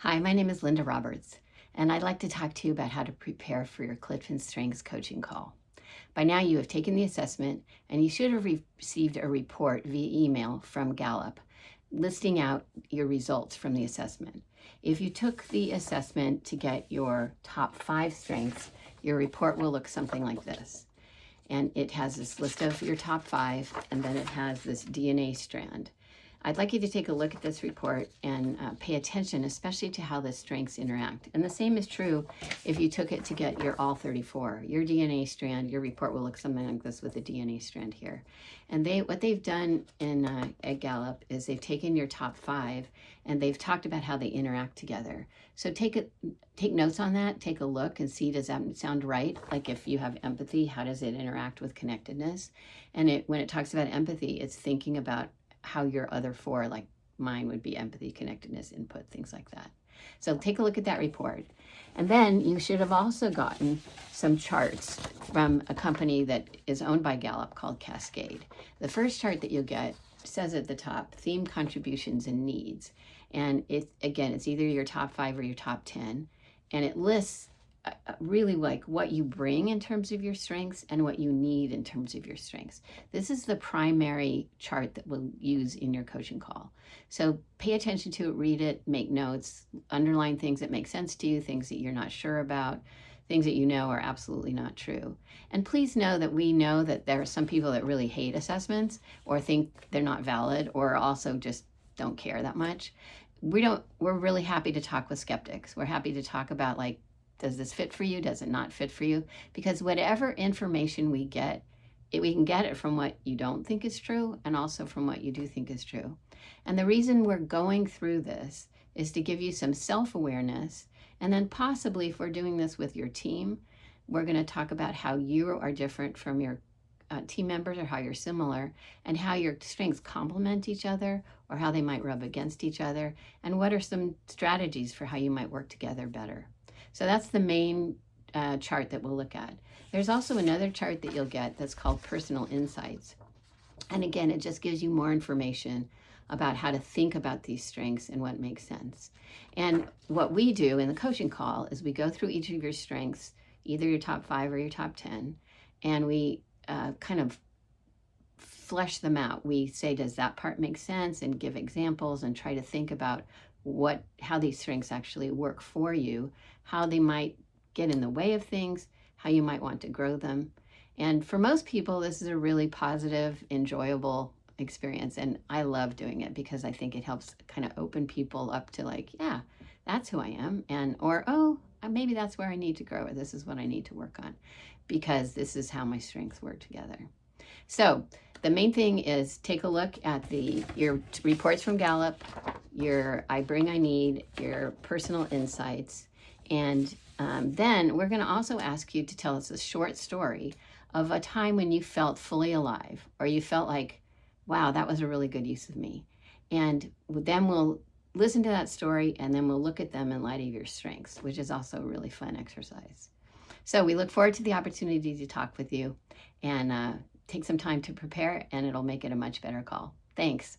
Hi, my name is Linda Roberts, and I'd like to talk to you about how to prepare for your CliftonStrengths Coaching Call. By now, you have taken the assessment, and you should have received a report via email from Gallup listing out your results from the assessment. If you took the assessment to get your top 5 strengths, your report will look something like this. And it has this list of your top 5, and then it has this DNA strand. I'd like you to take a look at this report and pay attention, especially to how the strengths interact. And the same is true if you took it to get your all 34. Your DNA strand, your report will look something like this with the DNA strand here. And what they've done at Gallup is they've taken your top 5 and they've talked about how they interact together. So take notes on that, take a look and see, does that sound right? Like if you have empathy, how does it interact with connectedness? And when it talks about empathy, it's thinking about how your other 4, like mine would be empathy, connectedness, input, things like that. So take a look at that report. And then you should have also gotten some charts from a company that is owned by Gallup called Cascade. The first chart that you'll get says at the top, theme, contributions, and needs. And it's either your top 5 or your top 10. And it lists really like what you bring in terms of your strengths and what you need in terms of your strengths. This is the primary chart that we'll use in your coaching call. So pay attention to it, read it, make notes, underline things that make sense to you, things that you're not sure about, things that you know are absolutely not true. And please know that we know that there are some people that really hate assessments or think they're not valid or also just don't care that much. We're really happy to talk with skeptics. We're happy to talk about, like, does this fit for you? Does it not fit for you? Because whatever information we get, we can get it from what you don't think is true and also from what you do think is true. And the reason we're going through this is to give you some self-awareness. And then possibly if we're doing this with your team, we're going to talk about how you are different from your team members or how you're similar and how your strengths complement each other or how they might rub against each other. And what are some strategies for how you might work together better? So that's the main chart that we'll look at. There's also another chart that you'll get that's called Personal Insights. And again, it just gives you more information about how to think about these strengths and what makes sense. And what we do in the coaching call is we go through each of your strengths, either your top 5 or your top 10, and we kind of flesh them out. We say, does that part make sense? And give examples and try to think about how these strengths actually work for you, how they might get in the way of things, how you might want to grow them. And for most people, this is a really positive, enjoyable experience. And I love doing it because I think it helps kind of open people up to, like, yeah, that's who I am. Or, oh, maybe that's where I need to grow, or this is what I need to work on, because this is how my strengths work together. So the main thing is take a look at your reports from Gallup, your I Bring, I Need, your personal insights, and then we're going to also ask you to tell us a short story of a time when you felt fully alive, or you felt like, wow, that was a really good use of me. And then we'll listen to that story, and then we'll look at them in light of your strengths, which is also a really fun exercise. So we look forward to the opportunity to talk with you and take some time to prepare, and it'll make it a much better call. Thanks.